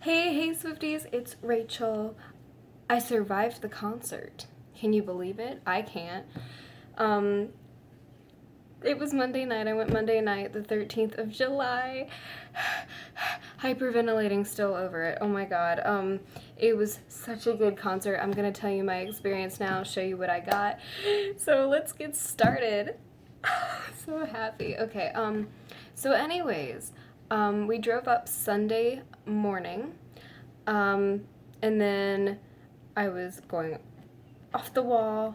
Hey Swifties, it's Rachel. I survived the concert. Can you believe it? I can't. Um, it was Monday night. I went Monday night, the 13th of July. Hyperventilating still over it. Oh my god. It was such a good concert. I'm gonna tell you my experience now, show you what I got. So let's get started. So happy. Okay, so anyways, we drove up Sunday morning, and then I was going off the wall,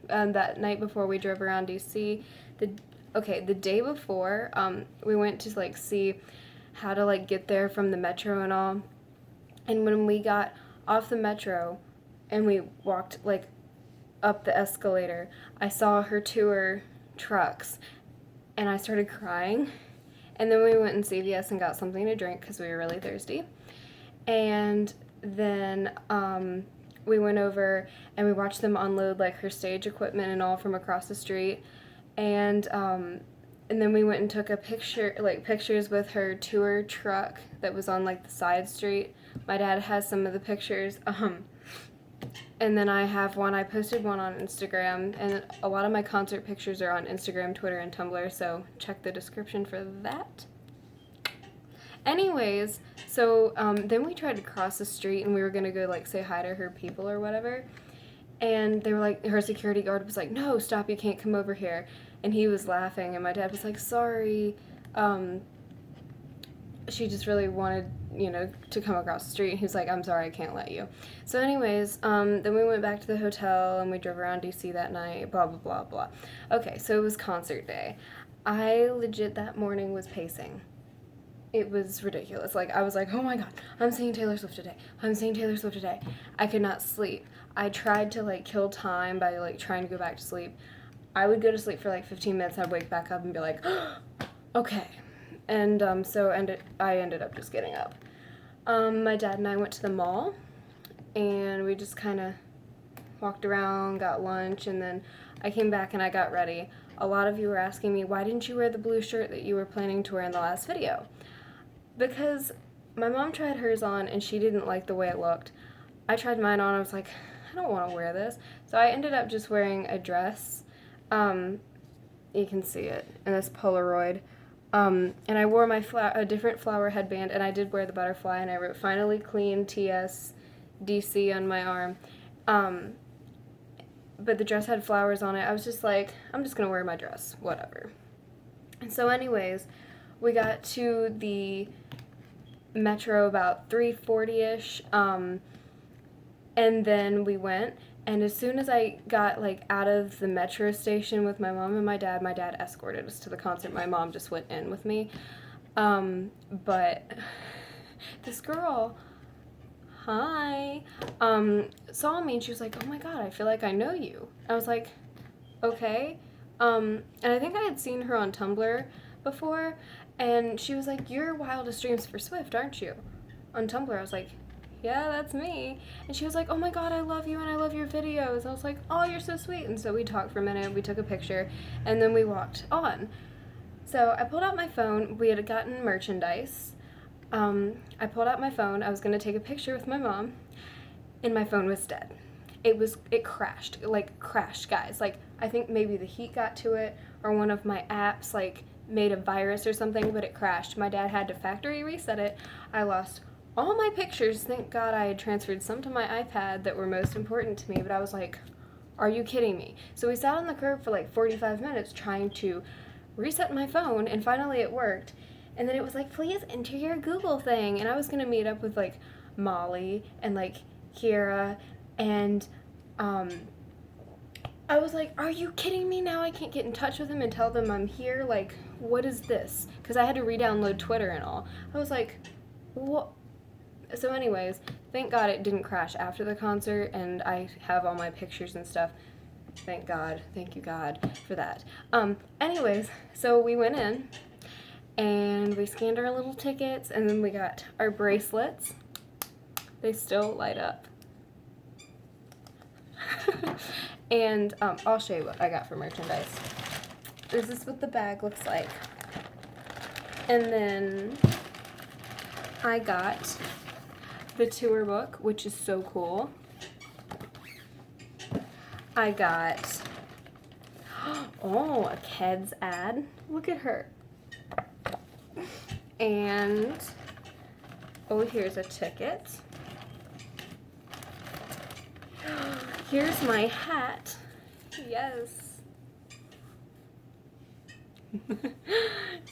that night before we drove around DC. The day before, we went to, like, see how to, like, get there from the metro and all, and when we got off the metro and we walked, like, up the escalator, I saw her tour trucks, and I started crying. And then we went in CVS and got something to drink because we were really thirsty. And then we went over and we watched them unload, like, her stage equipment and all from across the street. And then we went and took pictures with her tour truck that was on, like, the side street. My dad has some of the pictures. And then I have one. I posted one on Instagram, and a lot of my concert pictures are on Instagram, Twitter, and Tumblr, so check the description for that. Anyways, so then we tried to cross the street, and we were going to go, like, say hi to her people or whatever, and they were like, her security guard was like, no, stop, you can't come over here, and he was laughing, and my dad was like, sorry, she just really wanted, to come across the street. And he was like, I'm sorry, I can't let you. So anyways, then we went back to the hotel and we drove around DC that night, blah, blah, blah, blah. Okay, so it was concert day. I legit that morning was pacing. It was ridiculous. Like, I was like, oh my god, I'm seeing Taylor Swift today. I'm seeing Taylor Swift today. I could not sleep. I tried to, like, kill time by, like, trying to go back to sleep. I would go to sleep for, like, 15 minutes. I'd wake back up and be like, okay. And I ended up just getting up. My dad and I went to the mall, and we just kind of walked around, got lunch, and then I came back and I got ready. A lot of you were asking me, why didn't you wear the blue shirt that you were planning to wear in the last video? Because my mom tried hers on, and she didn't like the way it looked. I tried mine on, I was like, I don't want to wear this. So I ended up just wearing a dress. You can see it in this Polaroid. And I wore a different flower headband, and I did wear the butterfly, and I wrote finally clean TS DC on my arm. But the dress had flowers on it. I was just like, I'm just going to wear my dress, whatever. And so anyways, we got to the metro about 3:40ish, and then we went. And as soon as I got, like, out of the metro station with my mom and my dad escorted us to the concert. My mom just went in with me. But this girl, hi, saw me, and she was like, oh my god, I feel like I know you. I was like, okay. And I think I had seen her on Tumblr before, and she was like, you're wildestdreamsforswift, aren't you? On Tumblr. I was like, yeah, that's me. And she was like, oh my god, I love you and I love your videos. I was like, oh, you're so sweet. And so we talked for a minute, we took a picture, and then we walked on. So I pulled out my phone. We had gotten merchandise. I pulled out my phone. I was going to take a picture with my mom, and my phone was dead. It crashed. It, like, crashed, guys. Like, I think maybe the heat got to it, or one of my apps, like, made a virus or something, but it crashed. My dad had to factory reset it. I lost all my pictures. Thank God I had transferred some to my iPad that were most important to me, but I was like, are you kidding me? So we sat on the curb for like 45 minutes trying to reset my phone, and finally it worked. And then it was like, please enter your Google thing. And I was going to meet up with, like, Molly and, like, Kiera, and I was like, are you kidding me? Now I can't get in touch with them and tell them I'm here? Like, what is this? Because I had to re-download Twitter and all. I was like, what? So anyways, thank God it didn't crash after the concert, and I have all my pictures and stuff. Thank God. Thank you, God, for that. Anyways, so we went in, and we scanned our little tickets, and then we got our bracelets. They still light up. And I'll show you what I got for merchandise. This is what the bag looks like. And then I got the tour book, which is so cool. I got, oh, a Keds ad. Look at her. And, oh, here's a ticket. Here's my hat. Yes.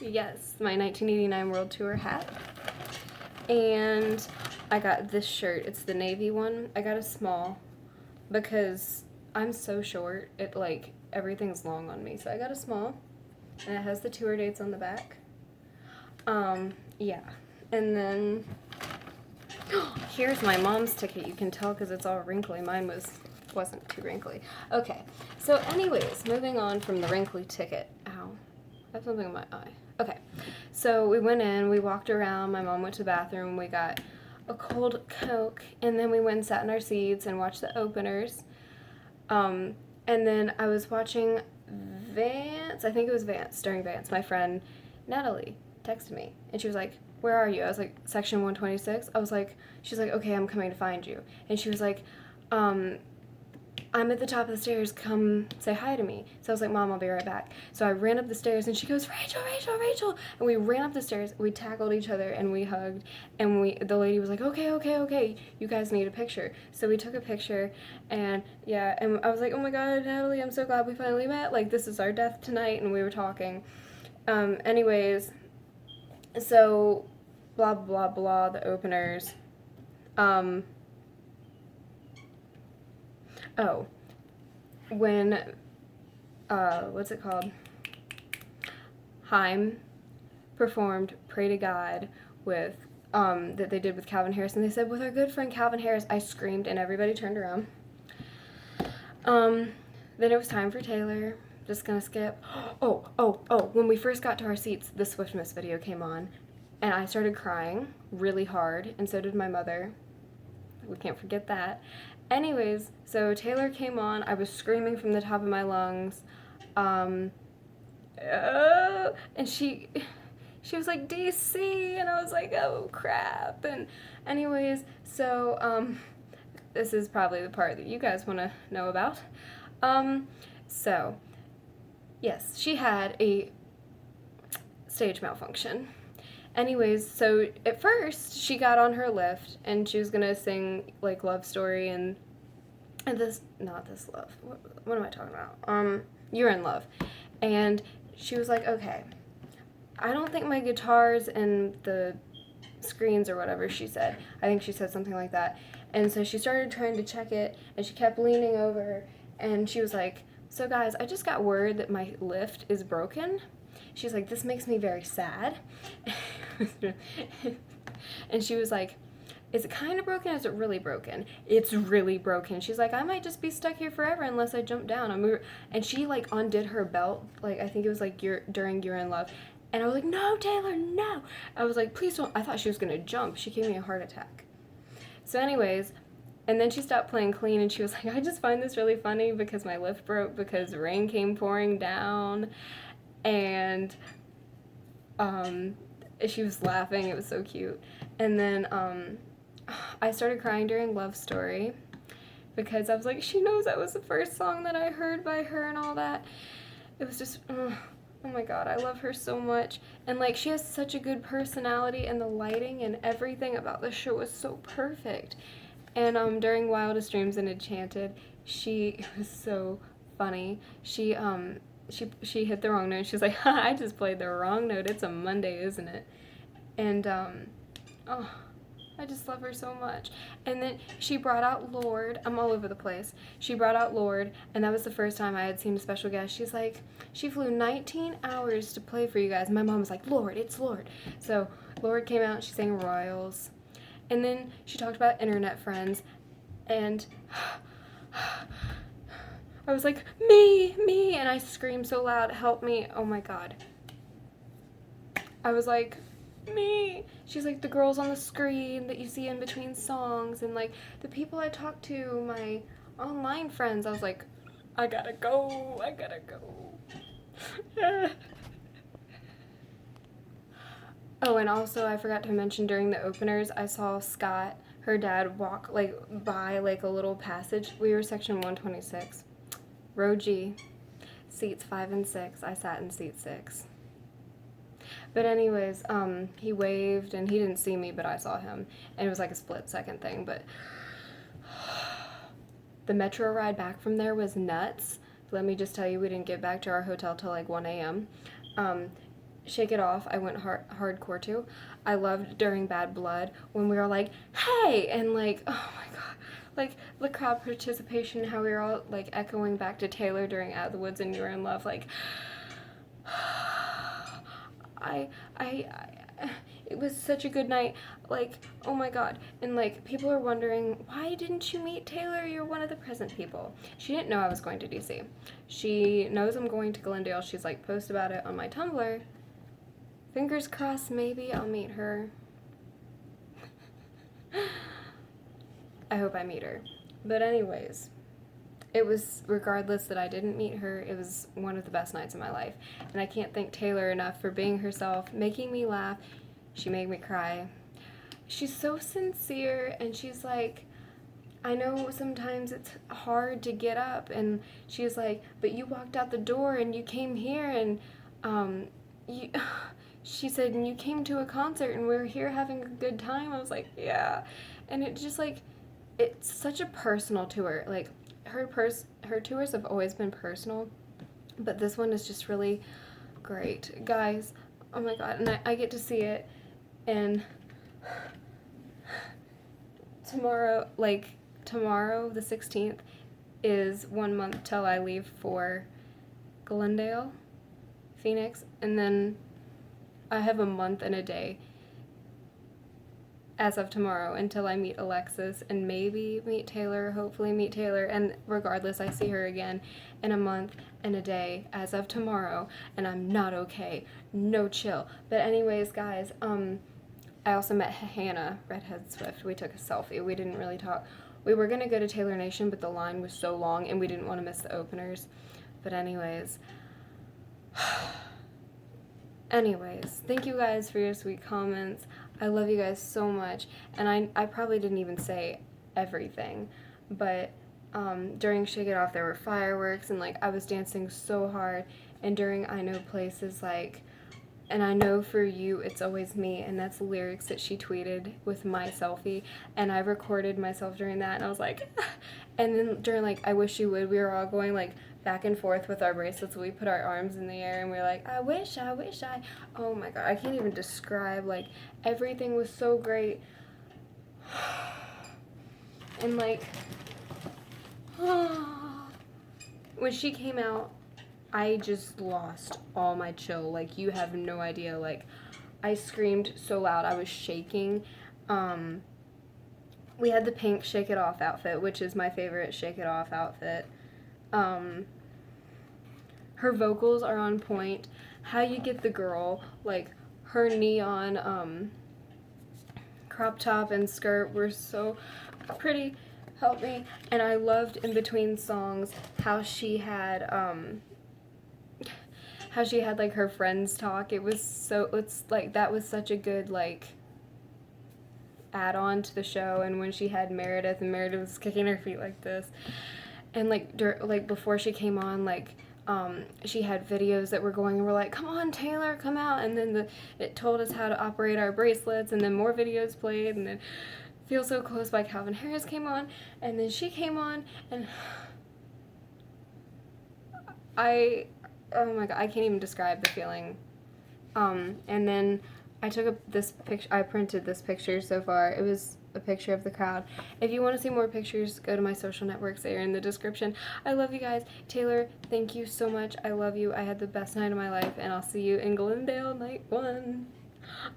Yes, my 1989 World Tour hat. And I got this shirt. It's the navy one. I got a small because I'm so short. It, like, everything's long on me. So I got a small. And it has the tour dates on the back. Yeah. And then here's my mom's ticket. You can tell because it's all wrinkly. Mine wasn't too wrinkly. Okay. So anyways, moving on from the wrinkly ticket. Ow. I have something in my eye. Okay. So we went in, we walked around, my mom went to the bathroom, we got a cold Coke, and then we went and sat in our seats and watched the openers. And then I was watching Vance, I think it was Vance, during Vance, my friend Natalie texted me, and she was like, where are you? I was like, section 126. I was like, she's like, okay, I'm coming to find you. And she was like, I'm at the top of the stairs, come say hi to me. So I was like, Mom, I'll be right back. So I ran up the stairs, and she goes, Rachel, Rachel, Rachel. And we ran up the stairs, we tackled each other, and we hugged, and the lady was like, okay, you guys need a picture. So we took a picture, and yeah, and I was like, oh my God, Natalie, I'm so glad we finally met. Like, this is our death tonight, and we were talking. Anyways, so blah, blah, blah, the openers. Oh, when, what's it called? Haim performed Pray to God with, that they did with Calvin Harris, and they said, with our good friend Calvin Harris, I screamed, and everybody turned around. Then it was time for Taylor. Just gonna skip. Oh, when we first got to our seats, the Swift Miss video came on, and I started crying really hard, and so did my mother. We can't forget that. Anyways, so Taylor came on. I was screaming from the top of my lungs. And she was like, DC, and I was like, oh crap. And anyways, so this is probably the part that you guys want to know about. So yes, she had a stage malfunction. Anyways, so at first she got on her lift and she was gonna sing like Love Story and not this love. What am I talking about? You're in Love. And she was like, okay, I don't think my guitar's in the screens or whatever she said. I think she said something like that. And so she started trying to check it, and she kept leaning over, and she was like, so guys, I just got word that my lift is broken. She's like, this makes me very sad. And she was like, is it kind of broken? Is it really broken? It's really broken. She's like, I might just be stuck here forever unless I jump down. And she like undid her belt. Like, I think it was like during You're in Love. And I was like, no, Taylor, no. I was like, please don't. I thought she was going to jump. She gave me a heart attack. So anyways, and then she stopped playing clean, and she was like, I just find this really funny because my lift broke because rain came pouring down. And she was laughing. It was so cute. And then I started crying during Love Story because I was like, she knows that was the first song that I heard by her and all that. It was just, oh my God, I love her so much. And like, she has such a good personality, and the lighting and everything about the show was so perfect. And during Wildest Dreams and Enchanted, it was so funny. She hit the wrong note. She was like, ha, I just played the wrong note. It's a Monday, isn't it? And, I just love her so much. And then she brought out Lord. I'm all over the place. She brought out Lord, and that was the first time I had seen a special guest. She's like, she flew 19 hours to play for you guys. My mom was like, Lord, it's Lord. So Lord came out, she sang Royals. And then she talked about internet friends, and I was like, me, and I screamed so loud, help me, oh my God. I was like, me. She's like, the girls on the screen that you see in between songs, and like the people I talk to, my online friends. I was like, I gotta go. Oh, and also I forgot to mention during the openers, I saw Scott her dad walk like by like a little passage. We were section 126, row G, seats 5 and 6. I sat in seat 6. But anyways, he waved and he didn't see me, but I saw him, and it was like a split-second thing. But the metro ride back from there was nuts. Let me just tell you, we didn't get back to our hotel till like 1 a.m. Shake It Off, I went hardcore to. I loved during Bad Blood when we were like, hey, and like, oh my god, like the crowd participation, how we were all like echoing back to Taylor during Out of the Woods and You Were in Love, like, I it was such a good night, like, oh my god. And like, people are wondering, why didn't you meet Taylor? You're one of the present people. She didn't know I was going to DC. She knows I'm going to Glendale. She's like, post about it on my Tumblr. Fingers crossed, maybe I'll meet her. I hope I meet her. But anyways, it was, regardless that I didn't meet her, it was one of the best nights of my life. And I can't thank Taylor enough for being herself, making me laugh. She made me cry. She's so sincere, and she's like, I know sometimes it's hard to get up, and she's like, but you walked out the door and you came here, and you she said, and you came to a concert and we're here having a good time. I was like, yeah. And it just like, it's such a personal tour. Like, her tours have always been personal, but this one is just really great. Guys, oh my god, and I get to see it, and tomorrow the 16th is 1 month till I leave for Glendale, Phoenix, and then I have a month and a day as of tomorrow until I meet Alexis and maybe meet Taylor, hopefully meet Taylor, and regardless, I see her again in a month and a day as of tomorrow, and I'm not okay. No chill. But anyways, guys, I also met Hannah, Redhead Swift. We took a selfie. We didn't really talk. We were going to go to Taylor Nation, but the line was so long, and we didn't want to miss the openers. But anyways, thank you guys for your sweet comments. I love you guys so much, and I probably didn't even say everything, but during Shake It Off there were fireworks, and like I was dancing so hard, and during I Know Places, like, and I know for you it's always me, and that's lyrics that she tweeted with my selfie, and I recorded myself during that, and I was like, and then during like I Wish You Would, we were all going like back and forth with our bracelets. We put our arms in the air and we were like, I wish I, oh my god, I can't even describe, like, everything was so great. And like, when she came out, I just lost all my chill. Like, you have no idea. Like, I screamed so loud, I was shaking. We had the pink Shake It Off outfit, which is my favorite Shake It Off outfit. Her vocals are on point. How You Get the Girl, like, her neon crop top and skirt were so pretty. Help me. And I loved in between songs how she had like her friends talk. It's like, that was such a good like add-on to the show. And when she had Meredith, and Meredith was kicking her feet like this, and like before she came on, like she had videos that were going, and we're like, come on Taylor, come out, and then it told us how to operate our bracelets, and then more videos played, and then Feel So Close by Calvin Harris came on, and then she came on, and oh my god, I can't even describe the feeling. And then I took this picture, I printed this picture so far. It was a picture of the crowd. If you want to see more pictures, go to my social networks. They are in the description. I love you guys. Taylor, thank you so much. I love you. I had the best night of my life, and I'll see you in Glendale night 1.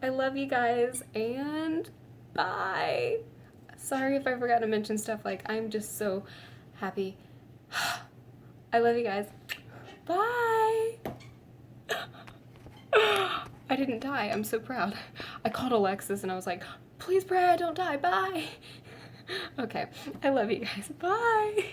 I love you guys, and bye. Sorry if I forgot to mention stuff. Like, I'm just so happy. I love you guys. Bye. I didn't die. I'm so proud. I called Alexis and I was like, please, Brad, don't die. Bye. Okay. I love you guys. Bye.